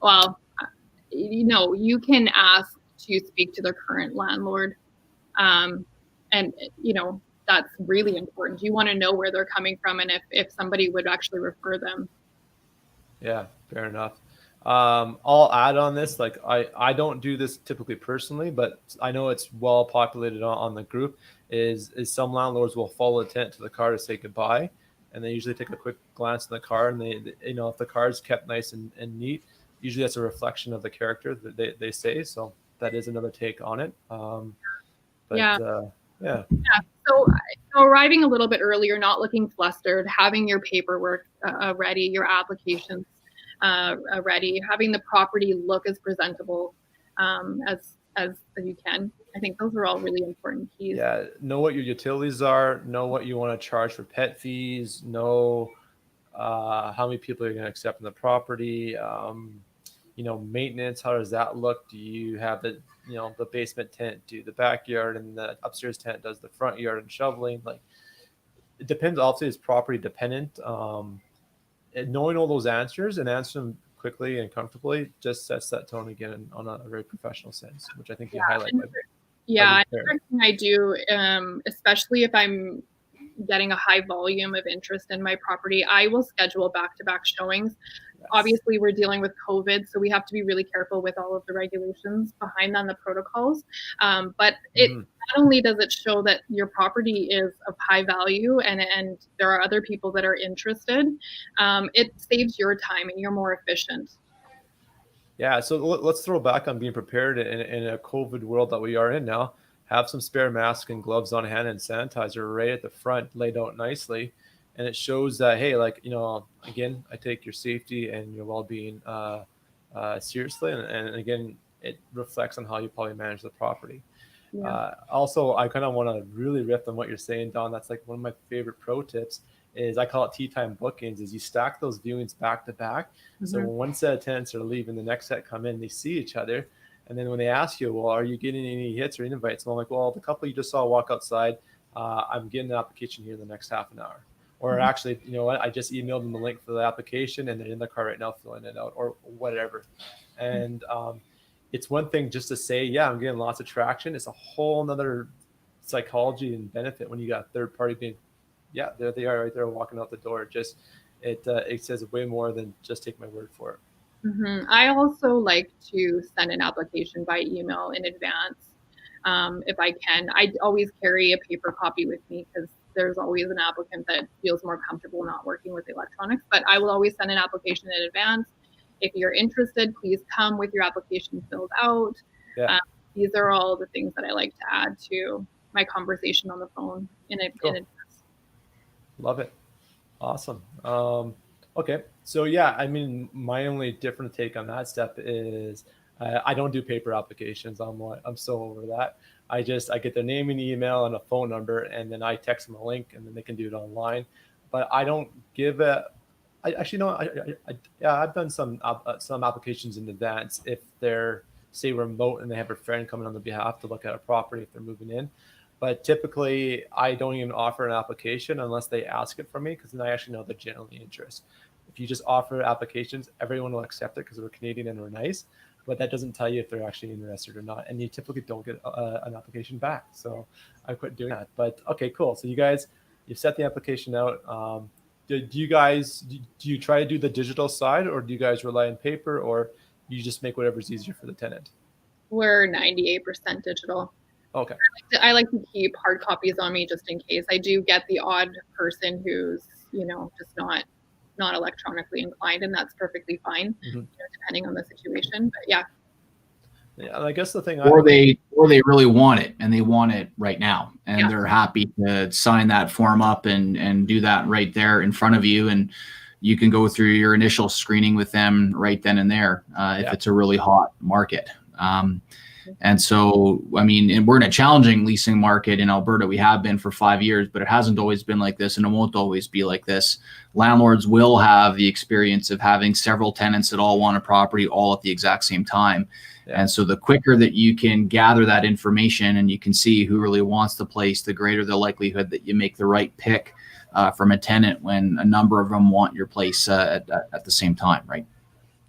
but you can ask to speak to their current landlord. And that's really important. You want to know where they're coming from and if somebody would actually refer them. Yeah, fair enough. I'll add on this, like I don't do this typically personally, but I know it's well populated on the group, is some landlords will follow the tenant to the car to say goodbye. And they usually take a quick glance in the car, and they if the car is kept nice and neat, usually that's a reflection of the character that they say. So that is another take on it. But Yeah. Yeah. So arriving a little bit earlier, not looking flustered, having your paperwork ready, your applications ready, having the property look as presentable as you can. I think those are all really important keys. Yeah, know what your utilities are, know what you want to charge for pet fees, know how many people you're going to accept in the property, maintenance, how does that look? Do you have the basement tenant do the backyard and the upstairs tenant does the front yard and shoveling? Like, it depends. Obviously, it's property dependent. And knowing all those answers and answering them quickly and comfortably just sets that tone again on a very professional sense, which I think you highlight. Yeah, another thing I do, especially if I'm getting a high volume of interest in my property, I will schedule back-to-back showings. Yes. Obviously, we're dealing with COVID, so we have to be really careful with all of the regulations behind on the protocols. But it not only does it show that your property is of high value and there are other people that are interested, it saves your time and you're more efficient. Yeah, so let's throw back on being prepared in a COVID world that we are in now. Have some spare masks and gloves on hand and sanitizer right at the front, laid out nicely. And it shows that, hey, again, I take your safety and your well-being seriously. And again, it reflects on how you probably manage the property. Yeah. Also, I kind of want to really riff on what you're saying, Don. That's like one of my favorite pro tips is I call it tea time bookings, is you stack those viewings back to back. Mm-hmm. So when one set of tenants are leaving, the next set come in, they see each other. And then when they ask you, well, are you getting any hits or invites? And I'm like, well, the couple you just saw walk outside, I'm getting an application here in the next half an hour. Or mm-hmm. actually, you know what, I just emailed them the link for the application and they're in the car right now filling it out or whatever. And it's one thing just to say, yeah, I'm getting lots of traction. It's a whole nother psychology and benefit when you got a third party being, yeah, there they are right there walking out the door. Just it says way more than just take my word for it. Mm-hmm. I also like to send an application by email in advance if I can. I always carry a paper copy with me because there's always an applicant that feels more comfortable not working with electronics, but I will always send an application in advance. If you're interested, please come with your application filled out. Yeah. These are all the things that I like to add to my conversation on the phone in advance. Love it. Awesome. Okay. So yeah, I mean, my only different take on that step is I don't do paper applications. I'm so over that. I get their name and email and a phone number, and then I text them a link, and then they can do it online. But I don't give I've done some applications in advance if they're, say, remote and they have a friend coming on their behalf to look at a property if they're moving in. But typically, I don't even offer an application unless they ask it from me, because then I actually know they're genuinely interested. If you just offer applications, everyone will accept it because we're Canadian and we're nice, but that doesn't tell you if they're actually interested or not. And you typically don't get an application back. So I quit doing that. But okay, cool. So you've set the application out. Do you try to do the digital side, or do you guys rely on paper, or you just make whatever's easier for the tenant? We're 98% digital. Okay. I like to keep hard copies on me just in case. I do get the odd person who's, just not electronically inclined, and that's perfectly fine, depending on the situation. But yeah. Yeah, and I guess the thing, or they really want it and they want it right now, and they're happy to sign that form up and do that right there in front of you, and you can go through your initial screening with them right then and there if it's a really hot market. And so, I mean, and we're in a challenging leasing market in Alberta. We have been for 5 years, but it hasn't always been like this, and it won't always be like this. Landlords will have the experience of having several tenants that all want a property all at the exact same time. And so the quicker that you can gather that information and you can see who really wants the place, the greater the likelihood that you make the right pick from a tenant when a number of them want your place at the same time, right?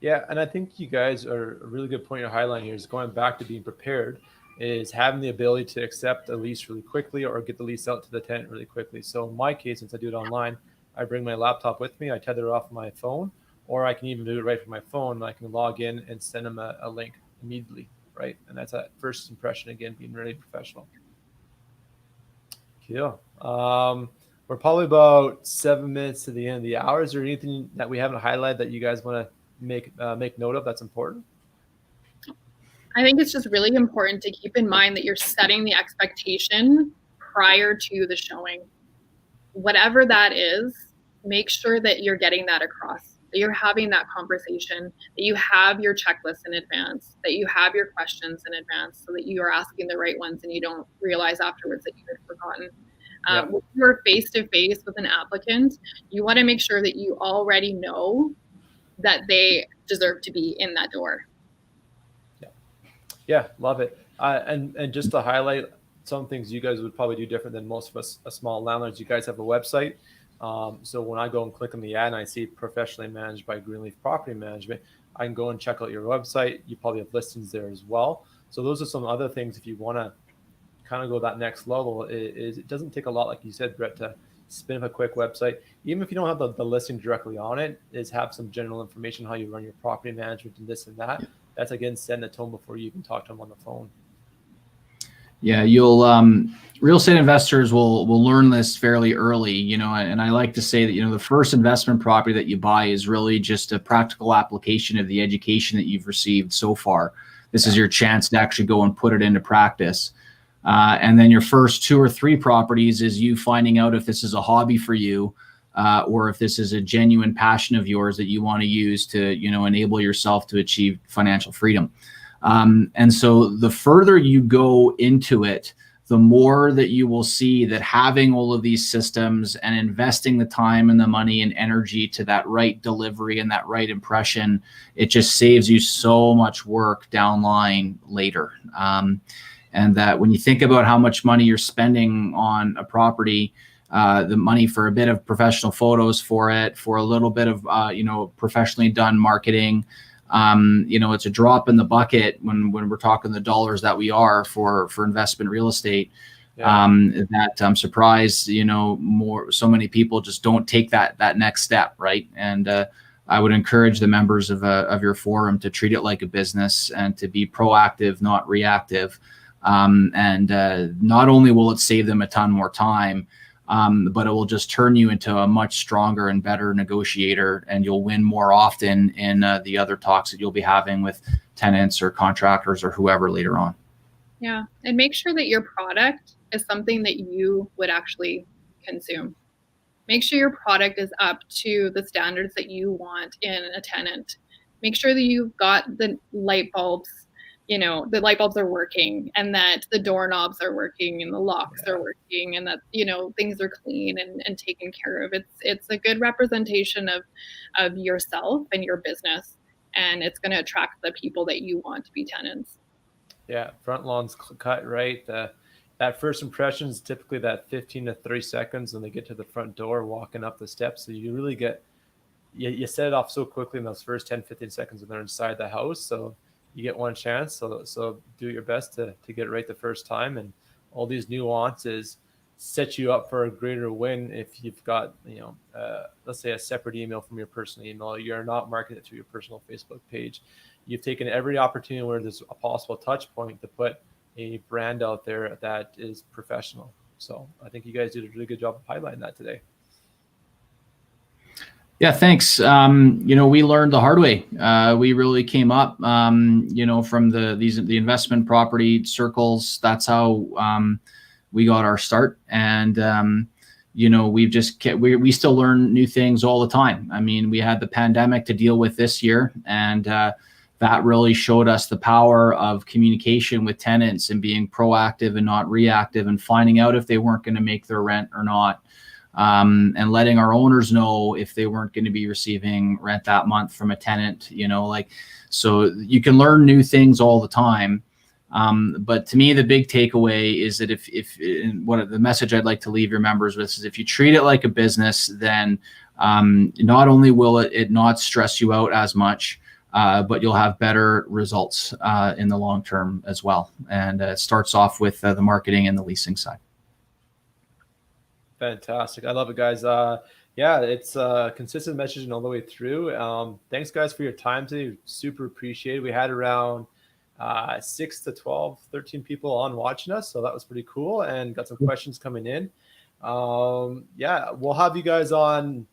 Yeah, and I think you guys are a really good point you're highlighting here is going back to being prepared, is having the ability to accept a lease really quickly or get the lease out to the tenant really quickly. So in my case, since I do it online, I bring my laptop with me, I tether it off my phone, or I can even do it right from my phone, and I can log in and send them a link immediately, right? And that's that first impression, again, being really professional. Cool. We're probably about 7 minutes to the end of the hour. Is there anything that we haven't highlighted that you guys want to make note of that's important? I think it's just really important to keep in mind that you're setting the expectation prior to the showing. Whatever that is, make sure that you're getting that across, that you're having that conversation, that you have your checklist in advance, that you have your questions in advance so that you are asking the right ones and you don't realize afterwards that you had forgotten. When you're face to face with an applicant, you want to make sure that you already know that they deserve to be in that door. Yeah, love it. And just to highlight some things you guys would probably do different than most of us small landlords, you guys have a website. So when I go and click on the ad and I see professionally managed by Greenleaf Property Management, I can go and check out your website. You probably have listings there as well. So those are some other things if you want to kind of go that next level. It doesn't take a lot, like you said, Brett, to spin up a quick website. Even if you don't have the listing directly on it, is have some general information, how you run your property management and this and that. That's, again, setting the tone before you even talk to them on the phone. Yeah, you'll real estate investors will learn this fairly early, you know, and I like to say that, you know, the first investment property that you buy is really just a practical application of the education that you've received so far. This is your chance to actually go and put it into practice. And then your first 2 or 3 properties is you finding out if this is a hobby for you, or if this is a genuine passion of yours that you want to use to, you know, enable yourself to achieve financial freedom. And so the further you go into it, the more that you will see that having all of these systems and investing the time and the money and energy to that right delivery and that right impression, it just saves you so much work down line later. And that when you think about how much money you're spending on a property, the money for a bit of professional photos for it, for a little bit of, you know, professionally done marketing, you know, it's a drop in the bucket when we're talking the dollars that we are for investment real estate. That I'm surprised, you know, so many people just don't take that next step, right? And I would encourage the members of your forum to treat it like a business and to be proactive, not reactive. And not only will it save them a ton more time, but it will just turn you into a much stronger and better negotiator, and you'll win more often in the other talks that you'll be having with tenants or contractors or whoever later on. Yeah, and make sure that your product is something that you would actually consume. Make sure your product is up to the standards that you want in a tenant. Make sure that you've got the light bulbs, you know, the light bulbs are working, and that the doorknobs are working and the locks are working, and that, you know, things are clean and taken care of. It's a good representation of yourself and your business, and it's going to attract the people that you want to be tenants. Yeah, front lawn's cut right. That first impression is typically that 15 to 30 seconds when they get to the front door, walking up the steps. So you really get, you set it off so quickly in those first 10, 15 seconds when they're inside the house. So you get one chance. So do your best to get it right the first time. And all these nuances set you up for a greater win if you've got, you know, let's say a separate email from your personal email. You're not marketing it through your personal Facebook page. You've taken every opportunity where there's a possible touch point to put a brand out there that is professional. So I think you guys did a really good job of highlighting that today. Yeah, thanks. You know, we learned the hard way. We really came up, you know, from the investment property circles. That's how we got our start. And you know, we still learn new things all the time. I mean, we had the pandemic to deal with this year, and that really showed us the power of communication with tenants and being proactive and not reactive, and finding out if they weren't going to make their rent or not. And letting our owners know if they weren't going to be receiving rent that month from a tenant, you know, like, so you can learn new things all the time. But to me, the big takeaway is that if what the message I'd like to leave your members with is, if you treat it like a business, then not only will it not stress you out as much, but you'll have better results in the long term as well. And it starts off with the marketing and the leasing side. Fantastic. I love it, guys. Yeah, it's consistent messaging all the way through. Thanks, guys, for your time today. Super appreciated. We had around 6 to 12, 13 people on watching us. So that was pretty cool, and got some questions coming in. Yeah, we'll have you guys on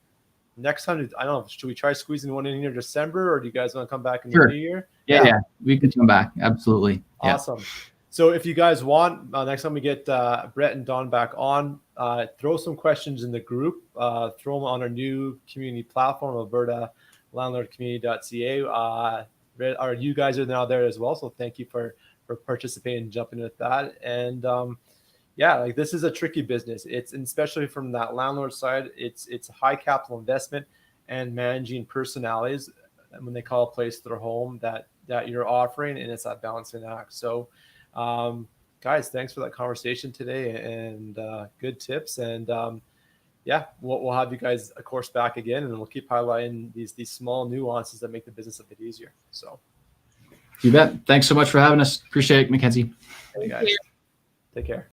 next time. I don't know, should we try squeezing one in here in December, or do you guys want to come back in the new year? Yeah, we can come back. Absolutely. Yeah. Awesome. So if you guys want, next time we get Brett and Don back on, throw some questions in the group, throw them on our new community platform, Alberta Landlord Community.ca. You guys are now there as well. So thank you for participating and jumping with that. And yeah, like this is a tricky business. It's, and especially from that landlord side, it's a high capital investment and managing personalities when they call a place their home that you're offering, and it's that balancing act. So guys, thanks for that conversation today, and good tips. And yeah, we'll have you guys of course back again, and we'll keep highlighting these small nuances that make the business a bit easier. So you bet. Thanks so much for having us. Appreciate it, Mackenzie. Hey guys, take care.